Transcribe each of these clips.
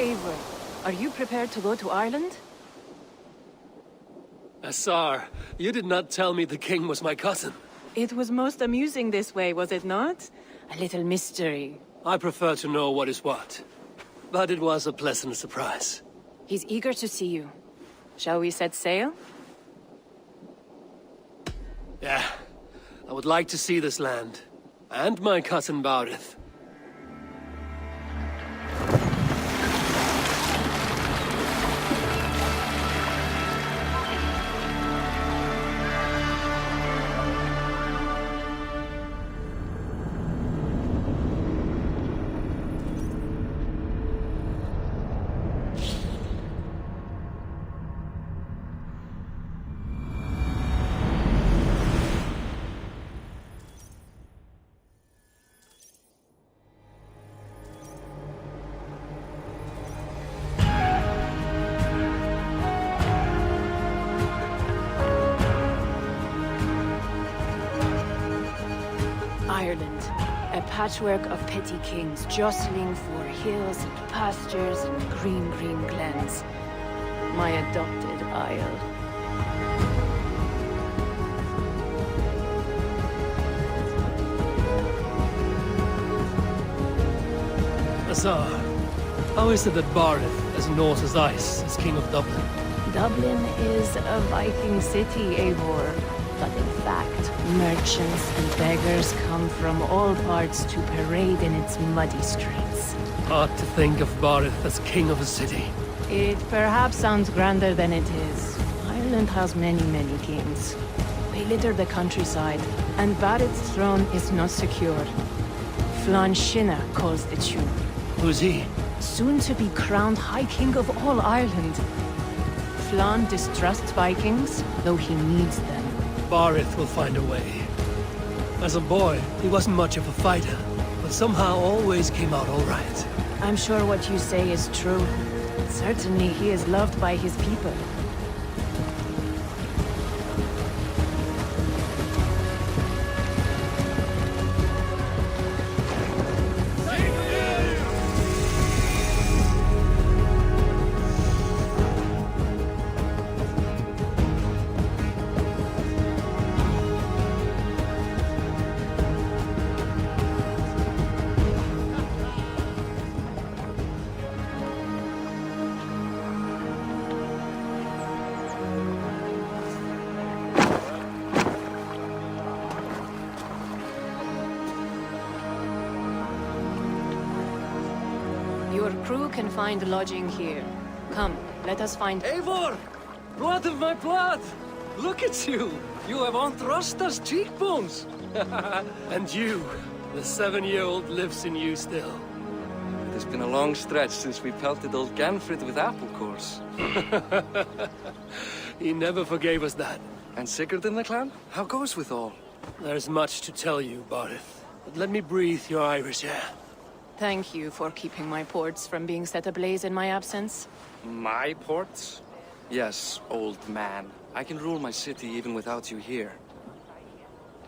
Eivor, are you prepared to go to Ireland? Assar, you did not tell me the king was my cousin. It was most amusing this way, was it not? A little mystery. I prefer to know what is what. But it was a pleasant surprise. He's eager to see you. Shall we set sail? Yeah, I would like to see this land. And my cousin Baurith. Ireland, a patchwork of petty kings jostling for hills and pastures and green glens. My adopted isle. Assar, how is it that Baurith, as north as ice, is king of Dublin? Dublin is a Viking city, Eivor. But in fact, merchants and beggars come from all parts to parade in its muddy streets. Hard to think of Baurith as king of a city. It perhaps sounds grander than it is. Ireland has many kings. They litter the countryside, and Barrett's throne is not secure. Flann Sinna calls the tune. Who's he? Soon to be crowned High King of all Ireland. Flann distrusts Vikings, though he needs them. Baurith will find a way. As a boy, he wasn't much of a fighter, but somehow always came out all right. I'm sure what you say is true. Certainly he is loved by his people. Your crew can find lodging here. Come, let us find... Eivor! Blood of my blood! Look at you! You have Anthrasta's cheekbones! And you, the 7-year-old lives in you still. It has been a long stretch since we pelted old Ganfrid with apple cores. He never forgave us that. And Sigurd in the clan? How goes with all? There's much to tell you, Baurith. But let me breathe your Irish air. Thank you for keeping my ports from being set ablaze in my absence. My ports? Yes, old man. I can rule my city even without you here.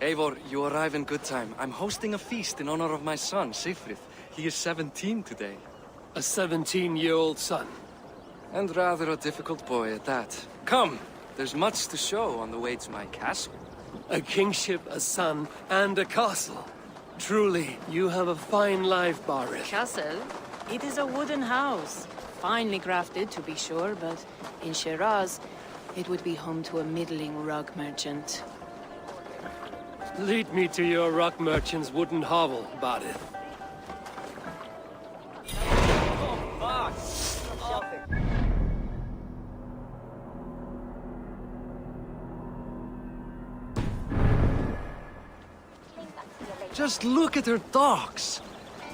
Eivor, you arrive in good time. I'm hosting a feast in honor of my son, Sigfrid. He is 17 today. A 17-year-old son. And rather a difficult boy at that. Come! There's much to show on the way to my castle. A kingship, a son, and a castle. Truly, you have a fine life, Baurith. Castle? It is a wooden house. Finely crafted, to be sure, but in Shiraz, it would be home to a middling rug merchant. Lead me to your rock merchant's wooden hovel, Baurith. Just look at her docks!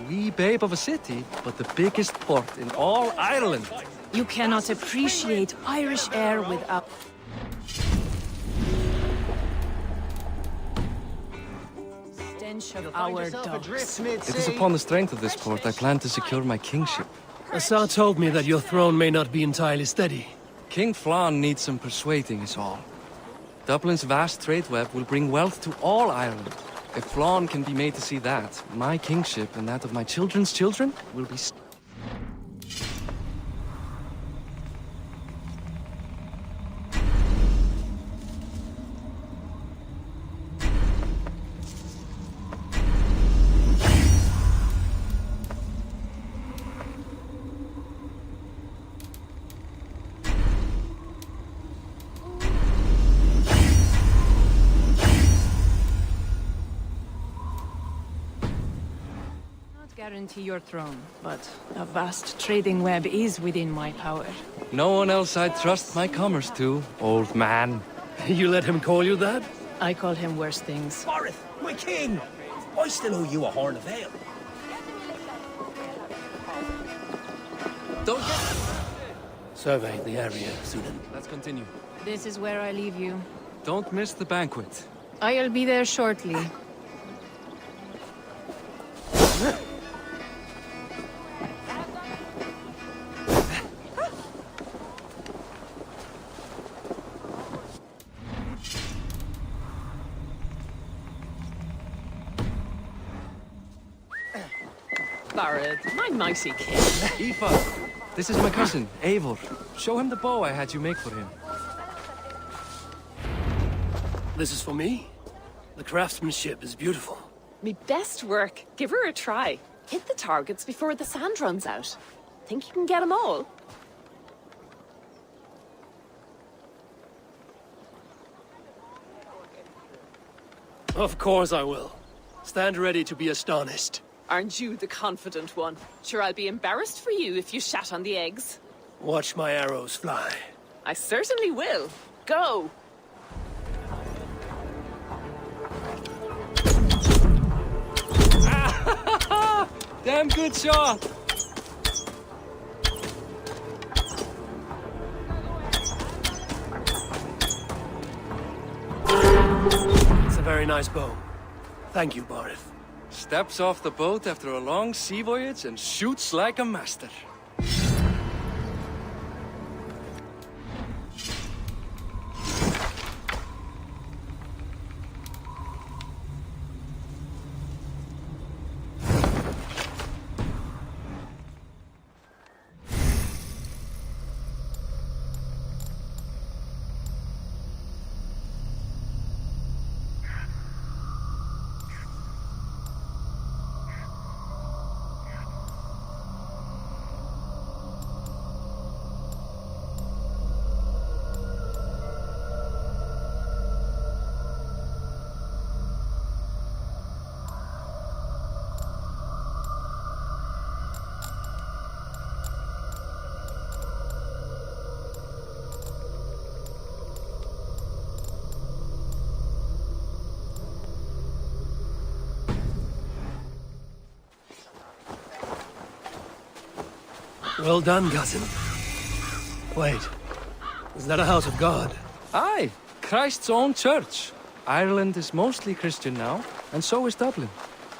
Wee babe of a city, but the biggest port in all Ireland. You cannot appreciate Irish air without... Stench of our dogs. It is upon the strength of this port I plan to secure my kingship. Assar told me that your throne may not be entirely steady. King Flann needs some persuading is all. Dublin's vast trade web will bring wealth to all Ireland. If Flann can be made to see that, my kingship and that of my children's children will be... guarantee your throne, but a vast trading web is within my power. No one else I'd trust my commerce to, old man. You let him call you that? I call him worse things. Barith, my king! I still owe you a horn of ale. Don't get... Survey the area, Sudan. Let's continue. This is where I leave you. Don't miss the banquet. I'll be there shortly. Barrett, my mighty king. Aoife, this is my cousin, Eivor. Show him the bow I had you make for him. This is for me? The craftsmanship is beautiful. Me best work. Give her a try. Hit the targets before the sand runs out. Think you can get them all? Of course I will. Stand ready to be astonished. Aren't you the confident one? Sure, I'll be embarrassed for you if you shat on the eggs. Watch my arrows fly. I certainly will. Go! Damn good shot! It's a very nice bow. Thank you, Barith. Steps off the boat after a long sea voyage and shoots like a master. Well done, cousin. Wait, is that a house of God? Aye, Christ's own church. Ireland is mostly Christian now, and so is Dublin.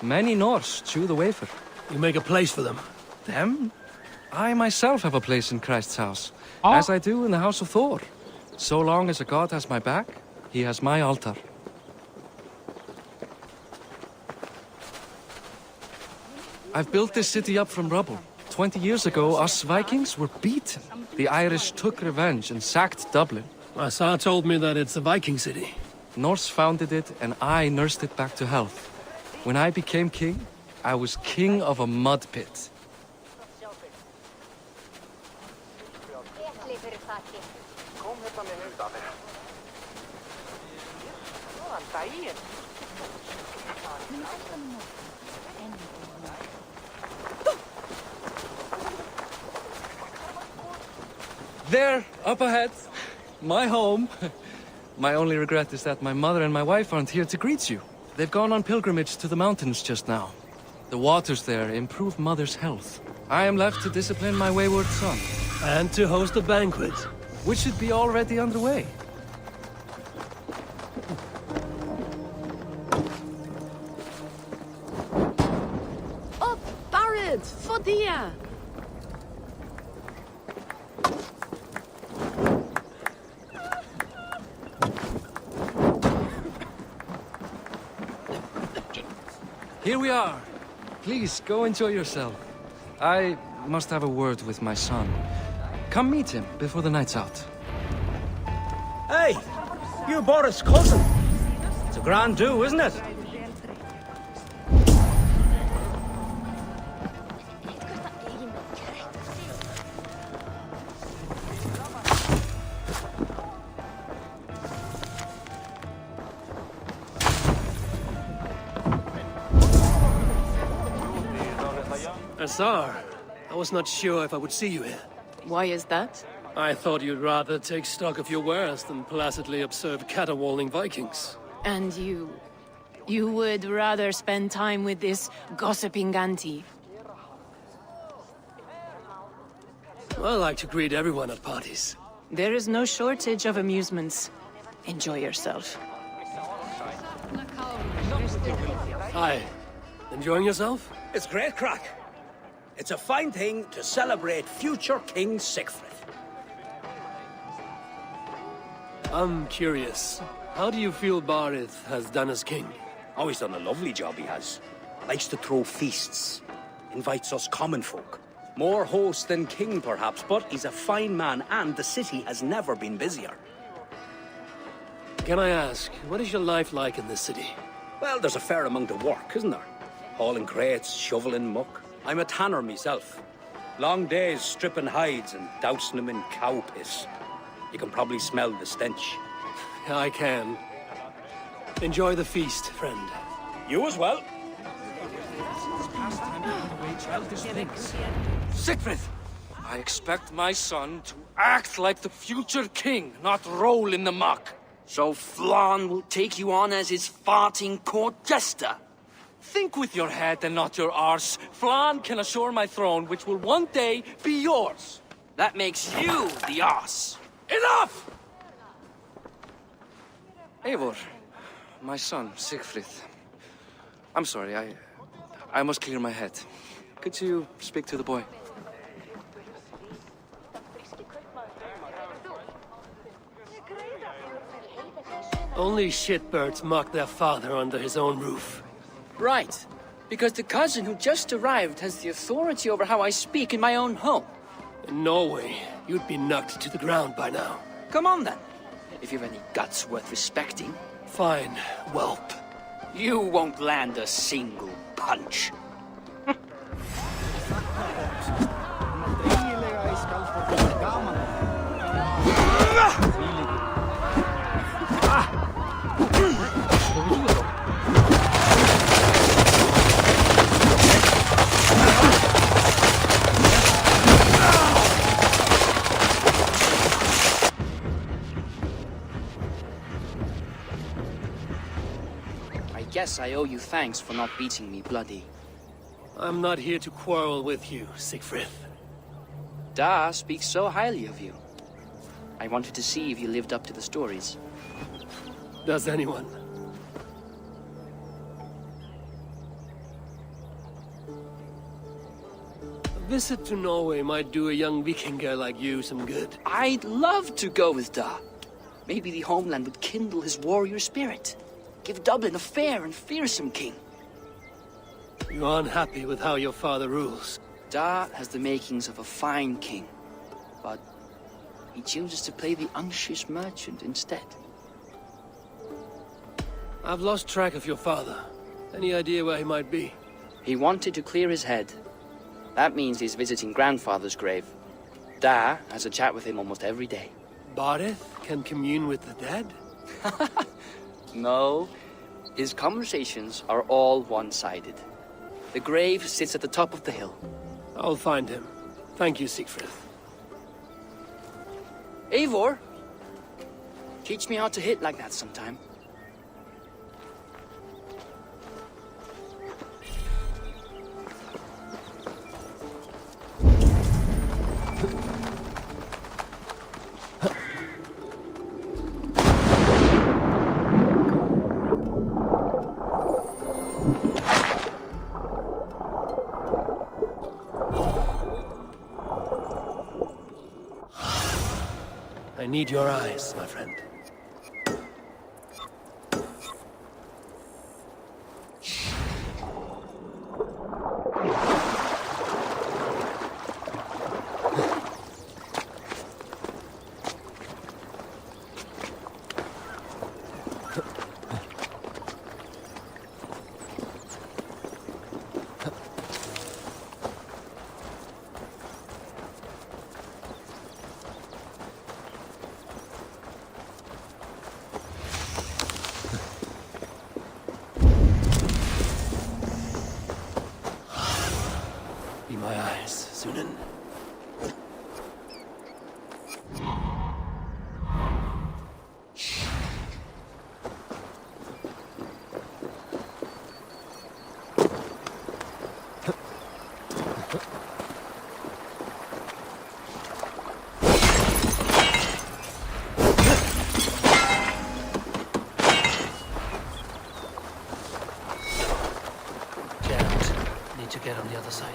Many Norse chew the wafer. You make a place for them. Them? I myself have a place in Christ's house, as I do in the house of Thor. So long as a god has my back, he has my altar. I've built this city up from rubble. 20 years ago, us Vikings were beaten. The Irish took revenge and sacked Dublin. Asa told me that it's a Viking city. Norse founded it, and I nursed it back to health. When I became king, I was king of a mud pit. There, up ahead, my home. My only regret is that my mother and my wife aren't here to greet you. They've gone on pilgrimage to the mountains just now. The waters there improve mother's health. I am left to discipline my wayward son. And to host a banquet. Which should be already underway. Oh, Barrett! Fodia! Here we are. Please, go enjoy yourself. I must have a word with my son. Come meet him before the night's out. Hey, you Boris' cousin. It's a grand do, isn't it? Azar, I was not sure if I would see you here. Why is that? I thought you'd rather take stock of your wares than placidly observe caterwauling Vikings. And you would rather spend time with this gossiping auntie? I like to greet everyone at parties. There is no shortage of amusements. Enjoy yourself. Hi. Enjoying yourself? It's great crack. It's a fine thing to celebrate future King Siegfried. I'm curious. How do you feel Barith has done as king? Oh, he's done a lovely job, he has. Likes to throw feasts. Invites us common folk. More host than king, perhaps, but he's a fine man, and the city has never been busier. Can I ask, what is your life like in this city? Well, there's a fair amount of work, isn't there? Hauling crates, shoveling muck. I'm a tanner myself. Long days stripping hides and dousing them in cow piss. You can probably smell the stench. I can. Enjoy the feast, friend. You as well. Siegfried! I expect my son to act like the future king, not roll in the muck. So Flan will take you on as his farting court jester? Think with your head and not your arse. Flan can assure my throne, which will one day be yours. That makes you the ass. Enough! Eivor, my son, Siegfried. I'm sorry, I must clear my head. Could you speak to the boy? Only shitbirds mock their father under his own roof. Right. Because the cousin who just arrived has the authority over how I speak in my own home. In Norway, you'd be knocked to the ground by now. Come on then. If you've any guts worth respecting. Fine, whelp. You won't land a single punch. I guess I owe you thanks for not beating me bloody. I'm not here to quarrel with you, Siegfried. Da speaks so highly of you. I wanted to see if you lived up to the stories. Does anyone? A visit to Norway might do a young Vikinger like you some good. I'd love to go with Da. Maybe the homeland would kindle his warrior spirit. Give Dublin a fair and fearsome king. You're unhappy with how your father rules. Da has the makings of a fine king, but he chooses to play the unctuous merchant instead. I've lost track of your father. Any idea where he might be? He wanted to clear his head. That means he's visiting grandfather's grave. Da has a chat with him almost every day. Barith can commune with the dead? No, his conversations are all one-sided. The grave sits at the top of the hill. I'll find him. Thank you, Siegfried. Eivor, teach me how to hit like that sometime. I need your eyes, my friend. Be my eyes, Sunan. Jammed. Need to get on the other side.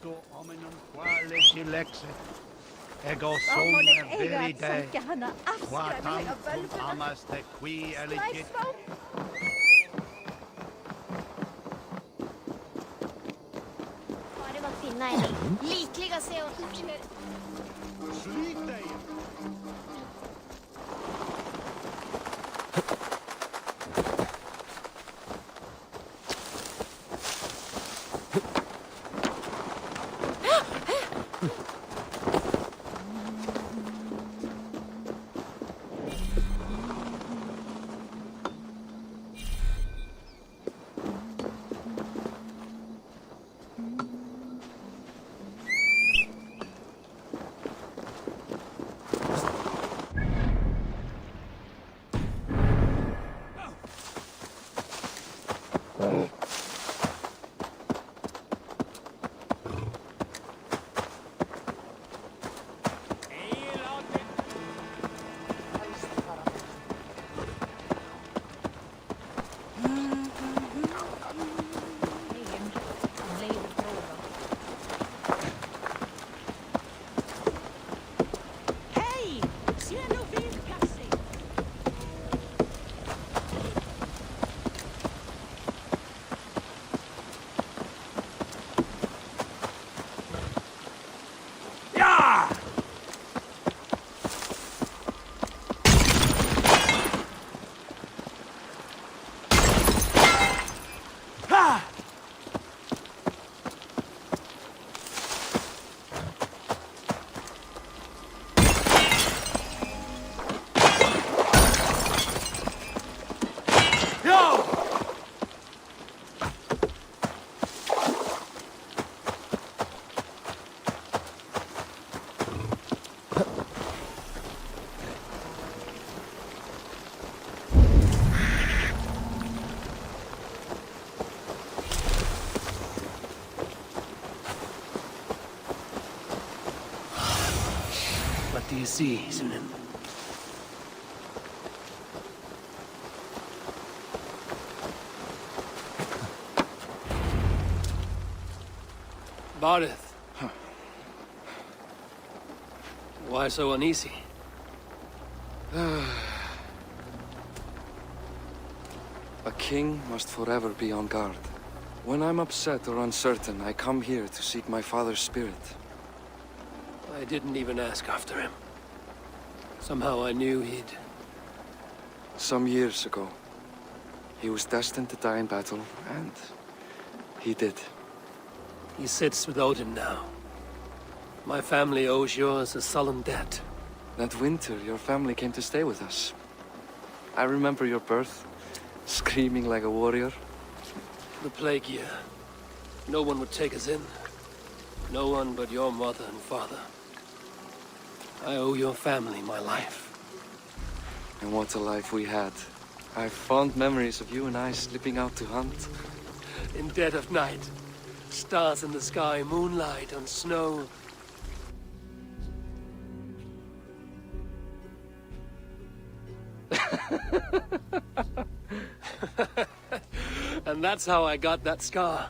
Ego hominum quale dilexit. Ego sum verite. Quatam cum amas te qui elegit. Bare att finna en likliga sig och Slite er. What do you see, Sunan? Barith. Why so uneasy? A king must forever be on guard. When I'm upset or uncertain, I come here to seek my father's spirit. I didn't even ask after him. Somehow I knew he'd... Some years ago, he was destined to die in battle, and he did. He sits with Odin now. My family owes yours a solemn debt. That winter, your family came to stay with us. I remember your birth, screaming like a warrior. The plague year. No one would take us in. No one but your mother and father. I owe your family my life. And what a life we had. I have fond memories of you and I slipping out to hunt. In dead of night. Stars in the sky, moonlight on snow. And that's how I got that scar.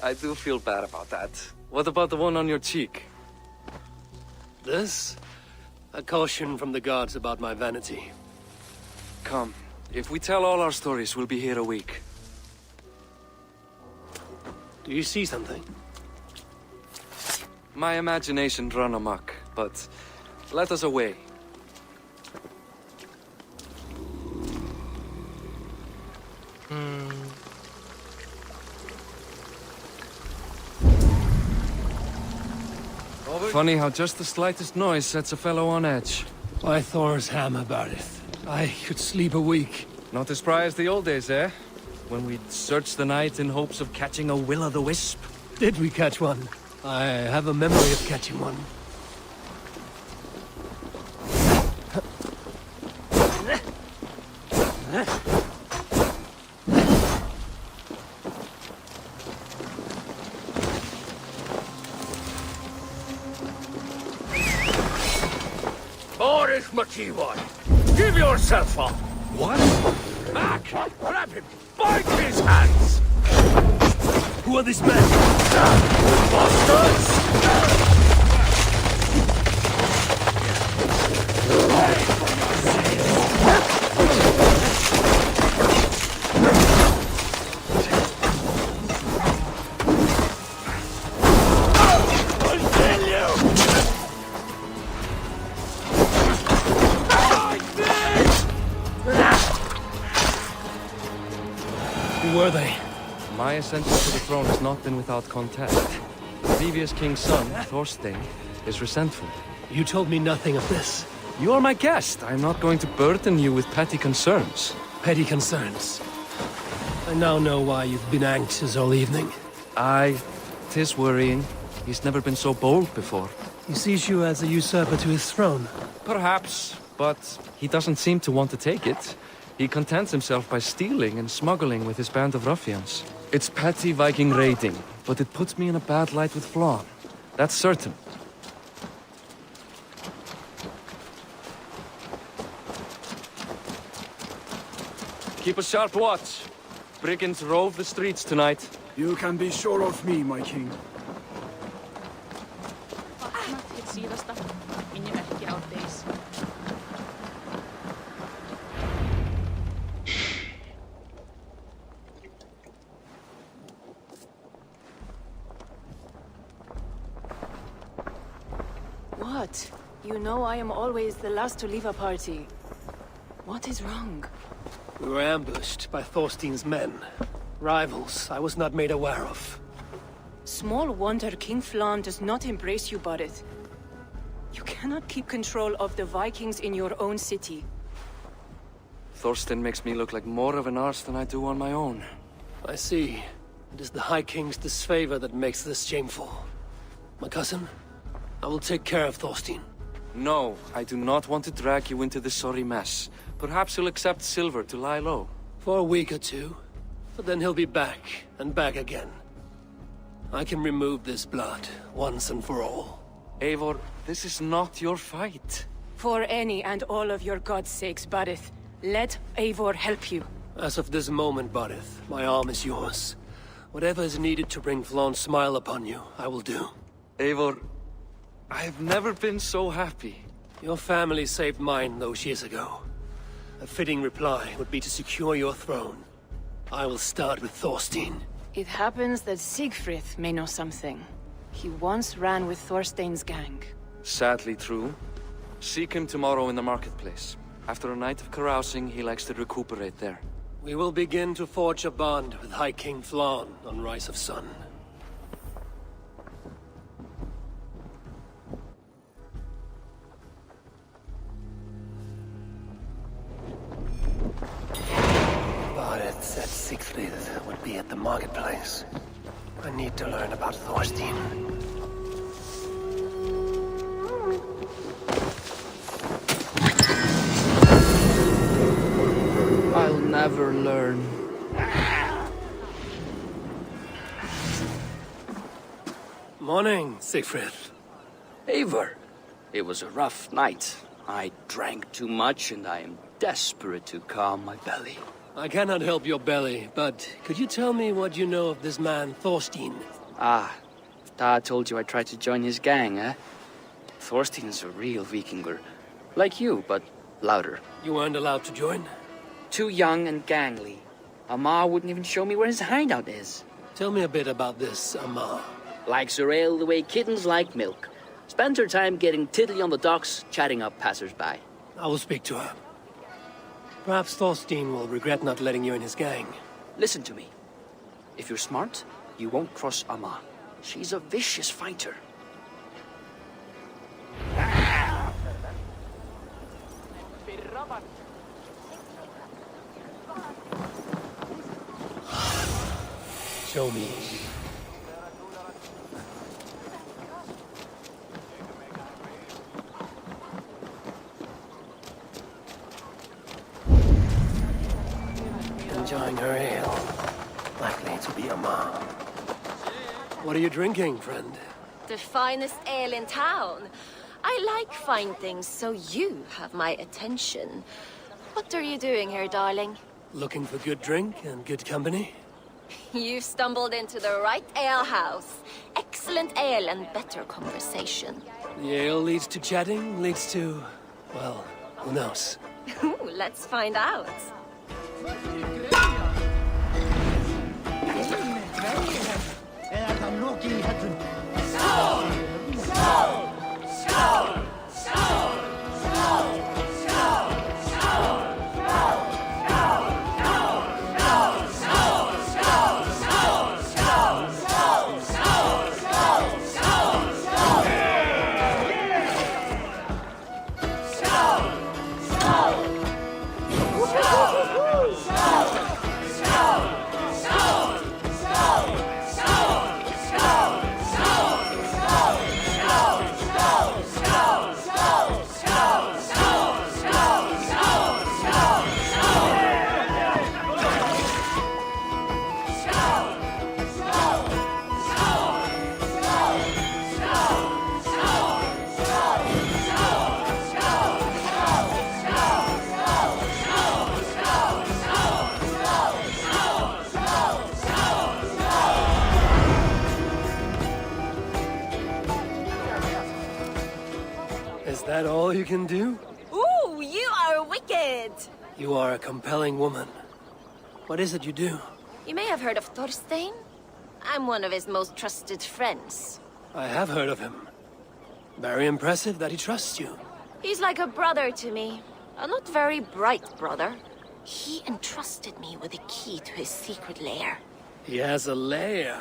I do feel bad about that. What about the one on your cheek? This? A caution from the gods about my vanity. Come. If we tell all our stories, we'll be here a week. Do you see something? My imagination run amok, but let us away. Funny how just the slightest noise sets a fellow on edge. By Thor's hammer, Barith. I could sleep a week. Not as spry as the old days, eh? When we'd search the night in hopes of catching a will-o'-the-wisp. Did we catch one? I have a memory of catching one. Boris Makiwai, give yourself up! What? Back! Grab him! Bind his hands! Who are these men? Bastards! Who were they? My ascension to the throne has not been without contest. The previous king's son, Thorstein, is resentful. You told me nothing of this. You are my guest. I'm not going to burden you with petty concerns. Petty concerns. I now know why you've been anxious all evening. Aye, 'tis worrying. He's never been so bold before. He sees you as a usurper to his throne. Perhaps, but he doesn't seem to want to take it. He contents himself by stealing and smuggling with his band of ruffians. It's petty Viking raiding, but it puts me in a bad light with Flann. That's certain. Keep a sharp watch. Brigands rove the streets tonight. You can be sure of me, my king. What? You know I am always the last to leave a party. What is wrong? We were ambushed by Thorstein's men. Rivals I was not made aware of. Small wonder King Flann does not embrace you, Barrett. You cannot keep control of the Vikings in your own city. Thorstein makes me look like more of an arse than I do on my own. I see. It is the High King's disfavor that makes this shameful. My cousin, I will take care of Thorstein. No, I do not want to drag you into this sorry mess. Perhaps he'll accept silver to lie low. For a week or two. But then he'll be back, and back again. I can remove this blood, once and for all. Eivor, this is not your fight. For any and all of your god's sakes, Barrett, let Eivor help you. As of this moment, Barrett, my arm is yours. Whatever is needed to bring Flann's smile upon you, I will do. Eivor, I have never been so happy. Your family saved mine those years ago. A fitting reply would be to secure your throne. I will start with Thorstein. It happens that Siegfried may know something. He once ran with Thorstein's gang. Sadly true. Seek him tomorrow in the marketplace. After a night of carousing, he likes to recuperate there. We will begin to forge a bond with High King Flann on Rise of Sun. Barrett said Siegfried would be at the marketplace. I need to learn about Thorstein. I'll never learn. Morning, Siegfried. Eivor, it was a rough night. I drank too much and I am desperate to calm my belly. I cannot help your belly, but could you tell me what you know of this man, Thorstein? Ah, Dad told you I tried to join his gang, eh? Thorstein is a real Vikinger. Like you, but louder. You weren't allowed to join? Too young and gangly. Amar wouldn't even show me where his hideout is. Tell me a bit about this Amar. Likes her ale the way kittens like milk. Spends her time getting tiddly on the docks, chatting up passers-by. I will speak to her. Perhaps Thorstein will regret not letting you in his gang. Listen to me. If you're smart, you won't cross Amar. She's a vicious fighter. Show me. Enjoying her ale. Likely to be Amar. What are you drinking, friend? The finest ale in town. I like fine things, so you have my attention. What are you doing here, darling? Looking for good drink and good company? You've stumbled into the right alehouse. Excellent ale and better conversation. The ale leads to chatting, leads to... well, who knows? Ooh, let's find out. Is that all you can do? Ooh, you are wicked! You are a compelling woman. What is it you do? You may have heard of Thorstein. I'm one of his most trusted friends. I have heard of him. Very impressive that he trusts you. He's like a brother to me. A not very bright brother. He entrusted me with the key to his secret lair. He has a lair.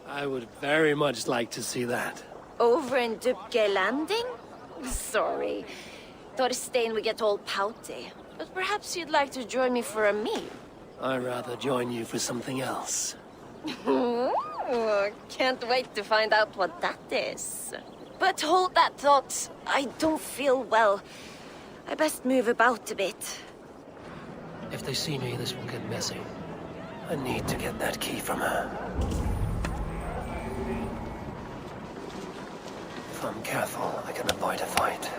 I would very much like to see that. Over in Dubke Landing? Sorry. Thorstein would get all pouty. But perhaps you'd like to join me for a meal. I'd rather join you for something else. Ooh, can't wait to find out what that is. But hold that thought. I don't feel well. I best move about a bit. If they see me, this will get messy. I need to get that key from her. If I'm careful, I can avoid a fight.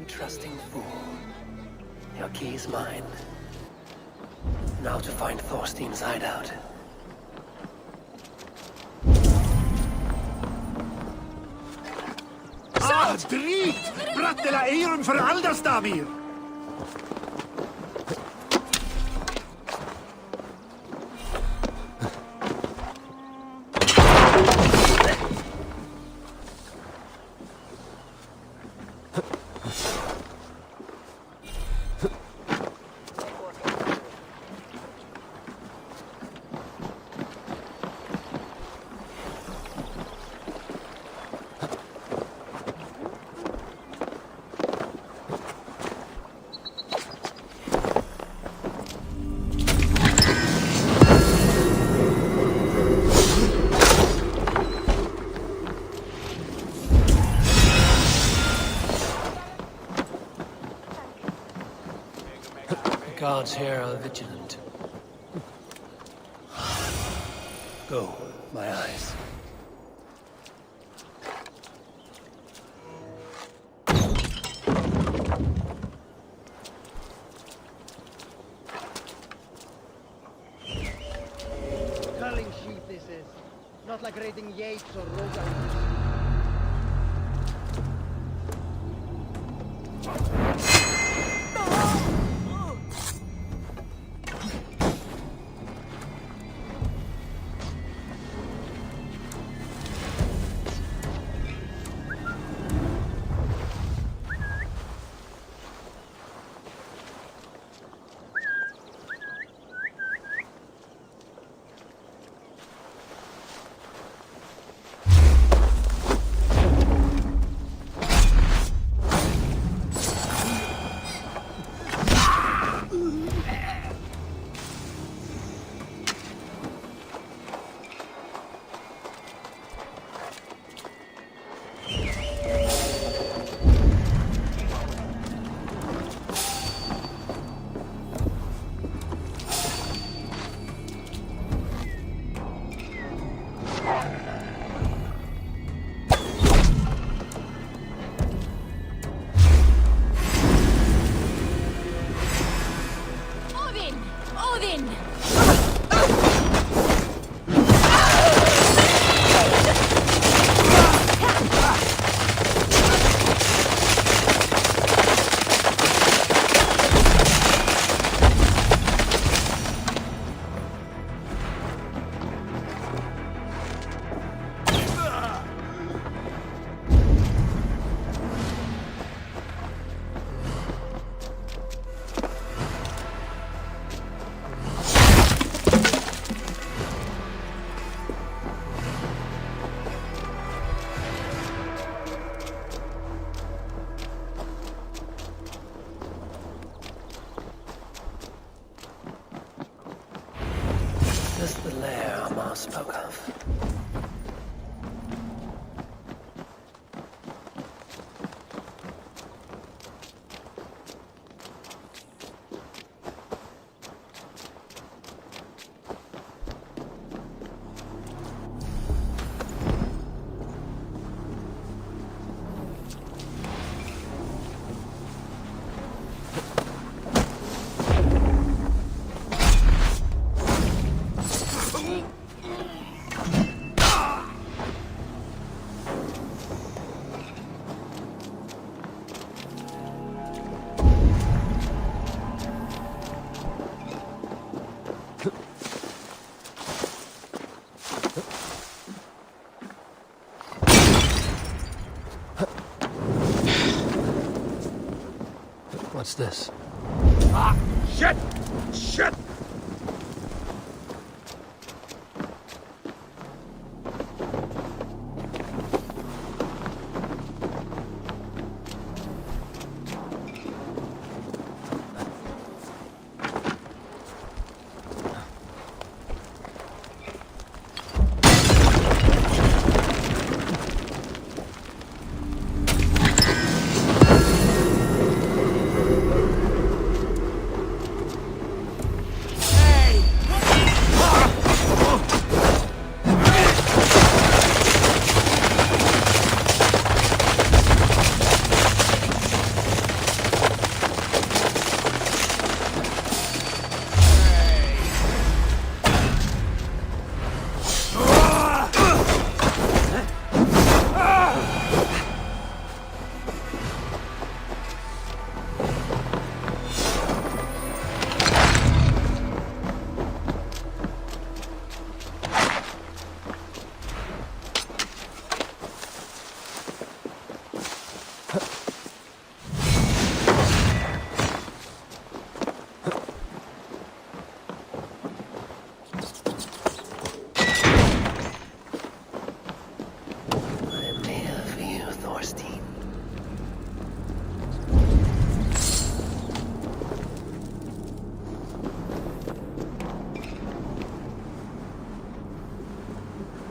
Trusting fool. Your key's mine. Now to find Thorstein's hideout. Drit! Brattela Eirum för Aldastavir! Guards here are vigilant. Go, my eyes. Culling sheep is places. Not like raiding Yates or Rogan. This the lair Amar spoke of. What's this? Ah! Shit! Shit!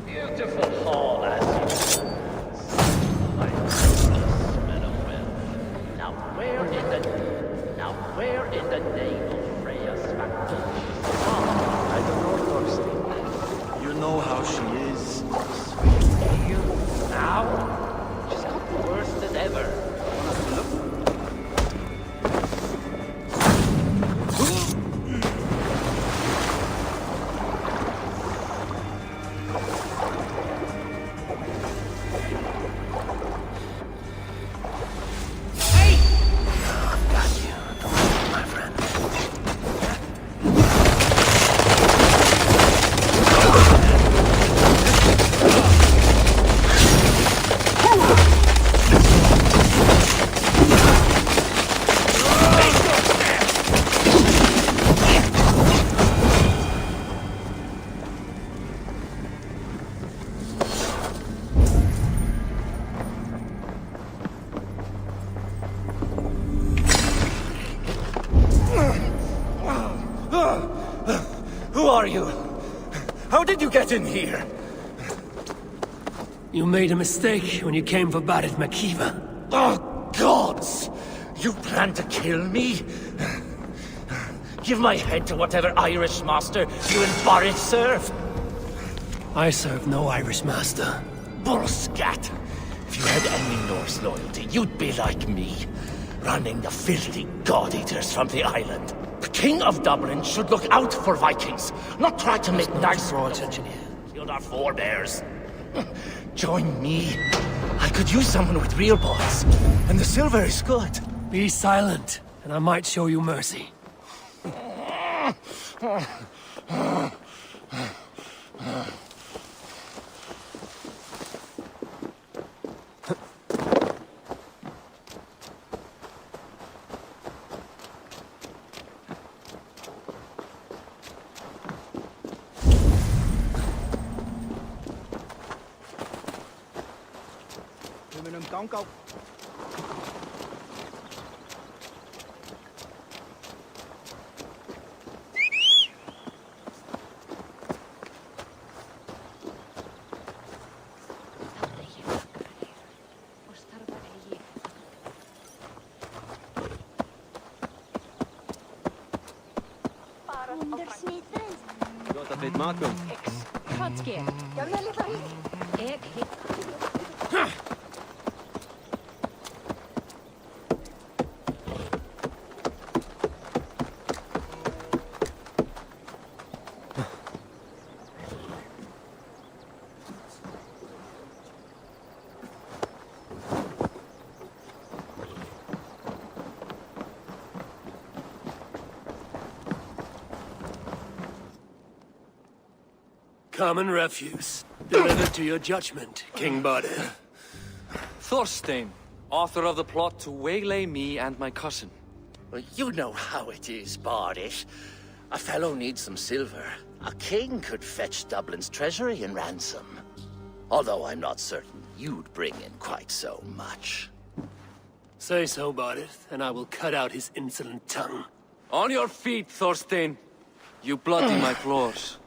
Beautiful hall as you my precious Meadowell. Now where in the name of Freya's factory? I don't know, Thorstein. You know how she is. Sweet you now? She's got worse than ever. are you? How did you get in here? You made a mistake when you came for Barit Makiva. Oh, gods! You plan to kill me? Give my head to whatever Irish master you and Boris serve. I serve no Irish master. Bullscat! If you had any Norse loyalty, you'd be like me, running the filthy god-eaters from the island. The King of Dublin should look out for Vikings, not try to make nice draw attention here. Killed our forebears. Join me. I could use someone with real balls, and the silver is good. Be silent, and I might show you mercy. Common refuse. Delivered to your judgment, King Badir. Thorstein, author of the plot to waylay me and my cousin. Well, you know how it is, Bardish. A fellow needs some silver. A king could fetch Dublin's treasury in ransom. Although I'm not certain you'd bring in quite so much. Say so, Badir, and I will cut out his insolent tongue. On your feet, Thorstein. You bloody my floors.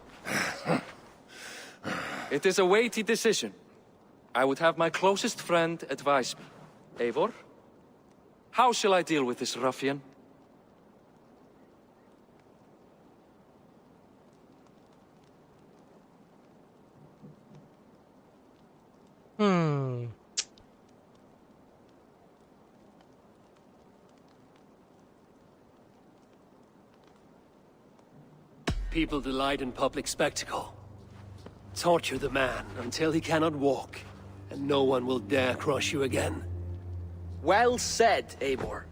It is a weighty decision. I would have my closest friend advise me. Eivor, how shall I deal with this ruffian? People delight in public spectacle. Torture the man until he cannot walk, and no one will dare cross you again. Well said, Eivor.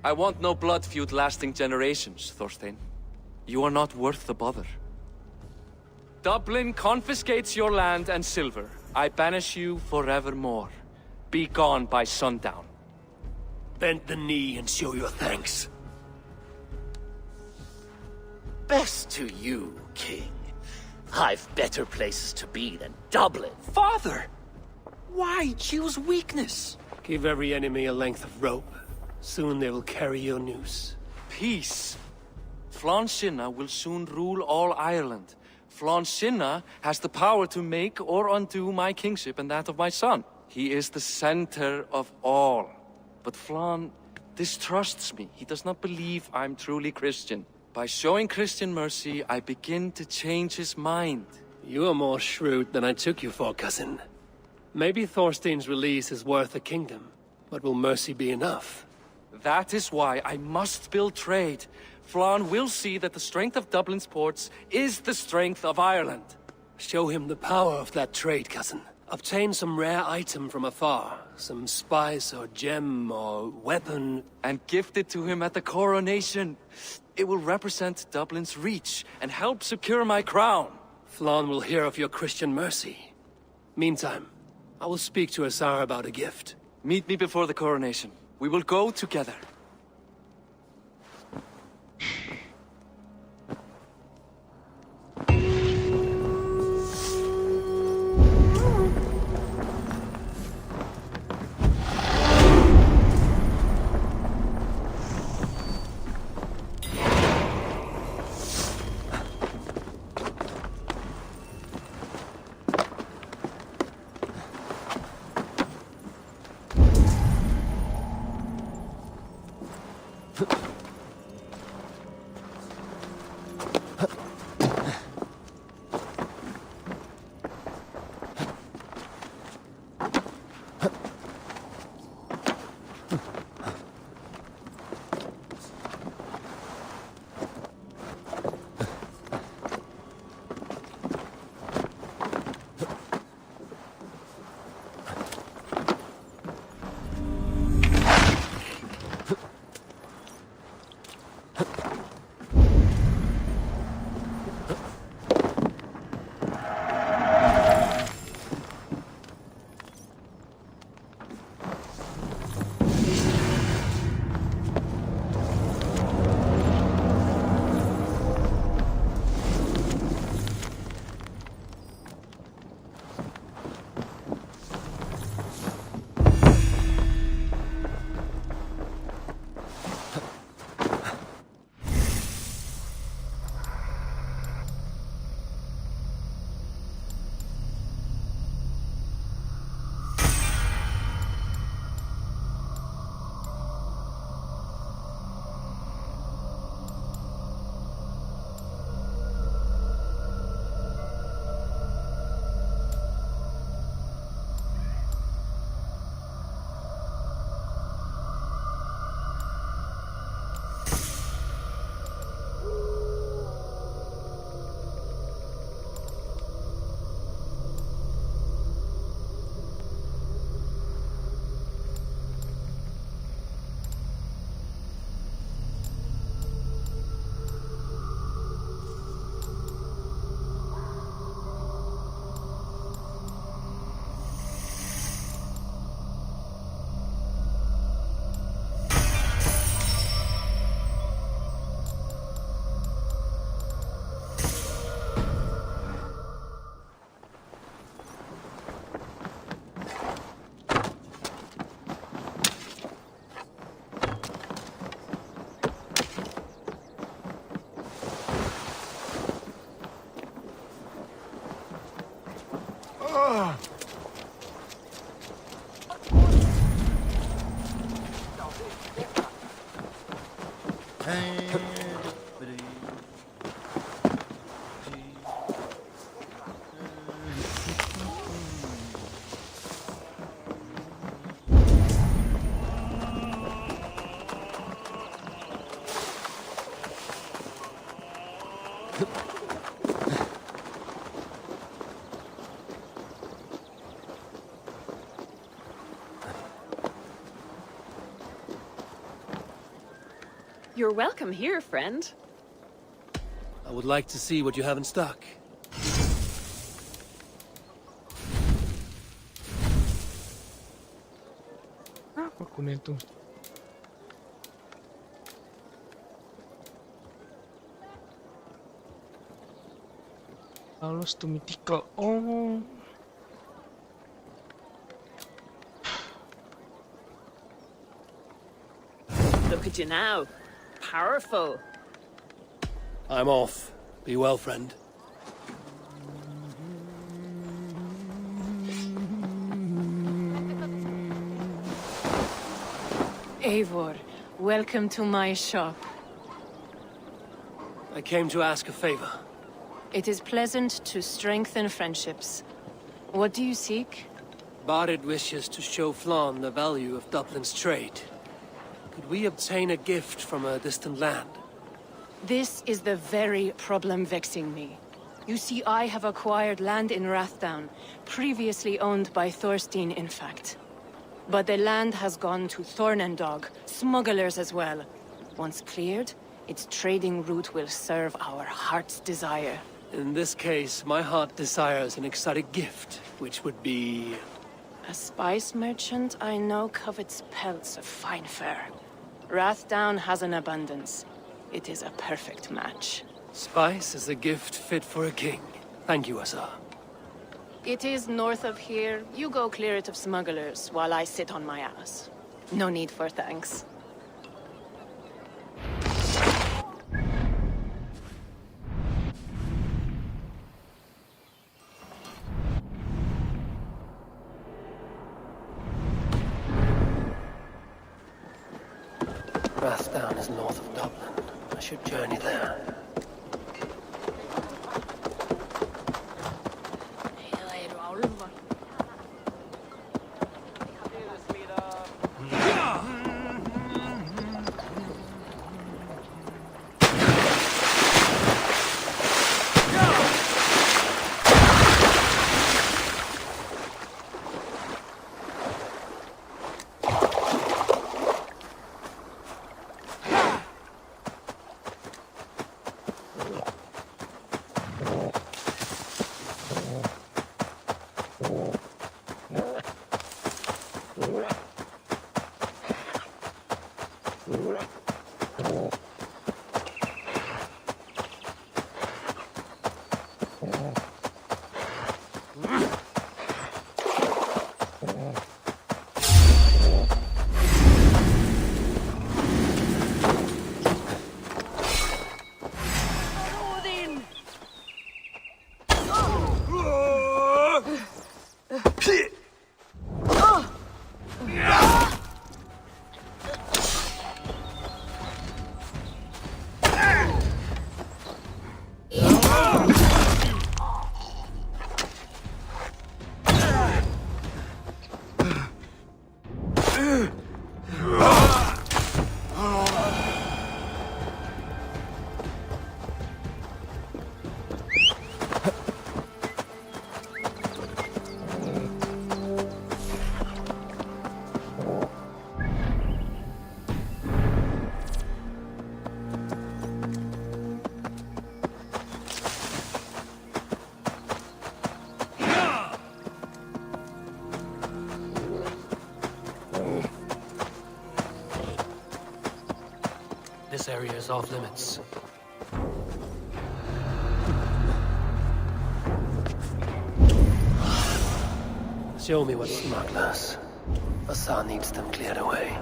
I want no blood feud lasting generations, Thorstein. You are not worth the bother. Dublin confiscates your land and silver. I banish you forevermore. Be gone by sundown. Bend the knee and show your thanks. Best to you, King. I've better places to be than Dublin. Father! Why choose weakness? Give every enemy a length of rope. Soon they will carry your noose. Peace. Flann Sinna will soon rule all Ireland. Flann Sinna has the power to make or undo my kingship and that of my son. He is the center of all. But Flann distrusts me. He does not believe I'm truly Christian. By showing Christian mercy, I begin to change his mind. You are more shrewd than I took you for, cousin. Maybe Thorstein's release is worth a kingdom, but will mercy be enough? That is why I must build trade. Flann will see that the strength of Dublin's ports is the strength of Ireland. Show him the power of that trade, cousin. Obtain some rare item from afar, some spice or gem or weapon, and gift it to him at the coronation. It will represent Dublin's reach and help secure my crown. Flann will hear of your Christian mercy. Meantime, I will speak to Asar about a gift. Meet me before the coronation. We will go together. You're welcome here, friend. I would like to see what you have in stock. Apa kuno itu? Halus to mythical. Oh. Look at you now. Powerful. I'm off. Be well, friend. Eivor, welcome to my shop. I came to ask a favor. It is pleasant to strengthen friendships. What do you seek? Barid wishes to show Flann the value of Dublin's trade. Could we obtain a gift from a distant land? This is the very problem vexing me. You see, I have acquired land in Rathdown, previously owned by Thorstein, in fact. But the land has gone to Thornendog, smugglers as well. Once cleared, its trading route will serve our heart's desire. In this case, my heart desires an exotic gift, which would be... A spice merchant I know covets pelts of fine fur. Rathdown has an abundance. It is a perfect match. Spice is a gift fit for a king. Thank you, Asa. It is north of here. You go clear it of smugglers, while I sit on my ass. No need for thanks. Rathdown is north of Dublin. I should journey there. This area is off limits. Show me what smugglers. Asa needs them cleared away.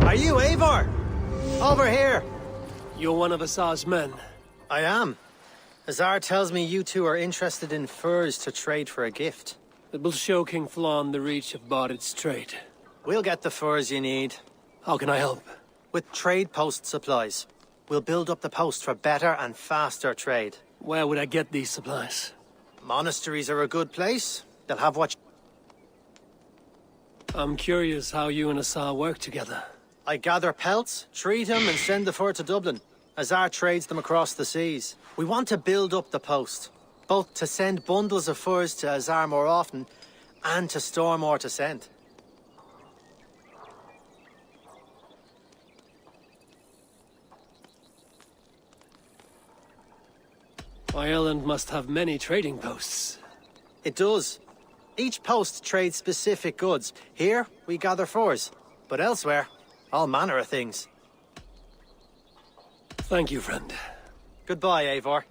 Are you Eivor? Over here. You're one of Asa's men. I am. Azar tells me you two are interested in furs to trade for a gift. It will show King Flann the reach of Bardet's trade. We'll get the furs you need. How can I help? With trade post supplies. We'll build up the post for better and faster trade. Where would I get these supplies? Monasteries are a good place. They'll have what... I'm curious how you and Azar work together. I gather pelts, treat them, and send the fur to Dublin. Azar trades them across the seas. We want to build up the post, both to send bundles of furs to Azar more often, and to store more to send. Ireland must have many trading posts. It does. Each post trades specific goods. Here, we gather furs. But elsewhere, all manner of things. Thank you, friend. Goodbye, Eivor.